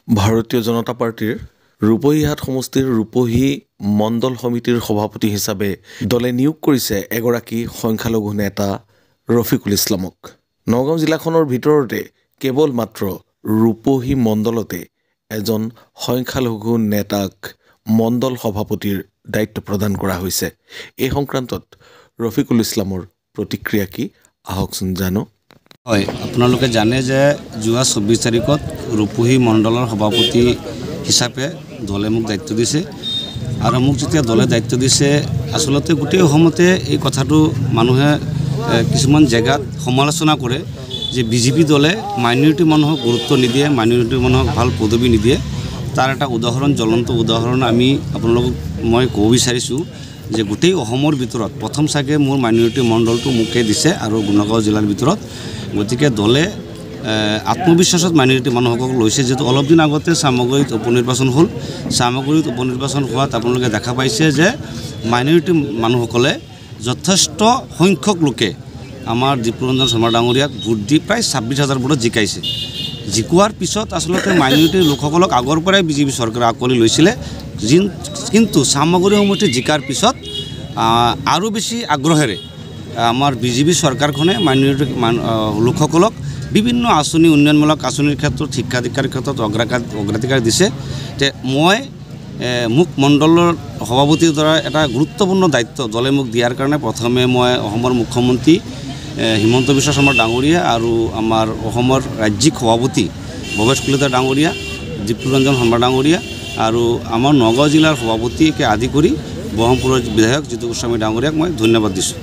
ভাৰতীয় জনতা পাৰ্টিৰ ৰূপহীহাট সমষ্টিৰ ৰূপহী মণ্ডল সমিতিৰ সভাপতি হিচাপে দলে নিয়োগ কৰিছে এগৰাকী সংখ্যালঘু নেতা ৰফিকুল ইছলামক। নগাঁও জিলাখনৰ ভিতৰতে কেৱল মাত্ৰ ৰূপহী মণ্ডলতে এজন সংখ্যালঘু নেতাক মণ্ডল সভাপতিৰ দায়িত্ব প্ৰদান কৰা হৈছে। এই সংক্ৰান্তত ৰফিকুল ইছলামৰ প্ৰতিক্ৰিয়া কি আহকচোন জানো। হয়, আপোনালোকে জানে যে যোৱা 24 তাৰিখত ৰূপহী মণ্ডলৰ সভাপতি হিচাপে দলে মোক দায়িত্ব দিছে আৰু মোক যেতিয়া দলে দায়িত্ব দিছে আসলতে গোটেই অসমতে এই কথাটো মানুহে কিছুমান জেগাত সমালোচনা কৰে যে বিজেপি দলে মাইনৰিটি মানুহক গুৰুত্ব নিদিয়ে, মাইনৰিটি মানুহক ভাল পদবী নিদিয়ে। তাৰ এটা উদাহৰণ, জ্বলন্ত উদাহৰণ আমি আপোনালোকক মই ক'ব বিচাৰিছোঁ যে গোটেই অসমৰ ভিতৰত প্ৰথম চাগে মোৰ মাইনৰিটি মণ্ডলটো মোকে দিছে আৰু নগাঁও জিলাৰ ভিতৰত। গতিকে দলে আত্মবিশ্বাসত মাইনৰিটি মানুহসকলক লৈছে। যেহেতু অলপ দিন আগতে চামগুৰিত উপনিৰ্বাচন হ'ল, চামগুৰিত উপনিৰ্বাচন হোৱাত আপোনালোকে দেখা পাইছে যে মাইনৰিটি মানুহসকলে যথেষ্ট সংখ্যক লোকে আমাৰ দীপৰঞ্জন শৰ্মা ডাঙৰীয়াক ভোট দি প্ৰায় 26,000 ভোটত জিকাইছে। জিকোৱাৰ পিছত আচলতে মাইনৰিটিৰ লোকসকলক আগৰ পৰাই বিজেপি চৰকাৰে আঁকোৱালি লৈছিলে, কিন্তু চামগুৰি সমষ্টি জিকাৰ পিছত আৰু বেছি আগ্ৰহেৰে আমাৰ বিজেপি চৰকাৰখনে মাইনৰিটি লোকসকলক বিভিন্ন আঁচনি, উন্নয়নমূলক আঁচনিৰ ক্ষেত্ৰত, শিক্ষা দীক্ষাৰ ক্ষেত্ৰত অগ্ৰাধিকাৰ দিছে। মই মোক মণ্ডলৰ সভাপতিৰ দ্বাৰা এটা গুৰুত্বপূৰ্ণ দায়িত্ব দলে মোক দিয়াৰ কাৰণে প্ৰথমে মই অসমৰ মুখ্যমন্ত্ৰী হিমন্ত বিশ্ব শৰ্মা ডাঙৰীয়া আৰু আমাৰ অসমৰ ৰাজ্যিক সভাপতি ভৱেশ কলিতা ডাঙৰীয়া, দীপৰঞ্জন শৰ্মা ডাঙৰীয়া আৰু আমাৰ নগাঁও জিলাৰ সভাপতিকে আদি কৰি ব্ৰহ্মপুৰৰ বিধায়ক জিতু গোস্বামী ডাঙৰীয়াক মই ধন্যবাদ দিছোঁ।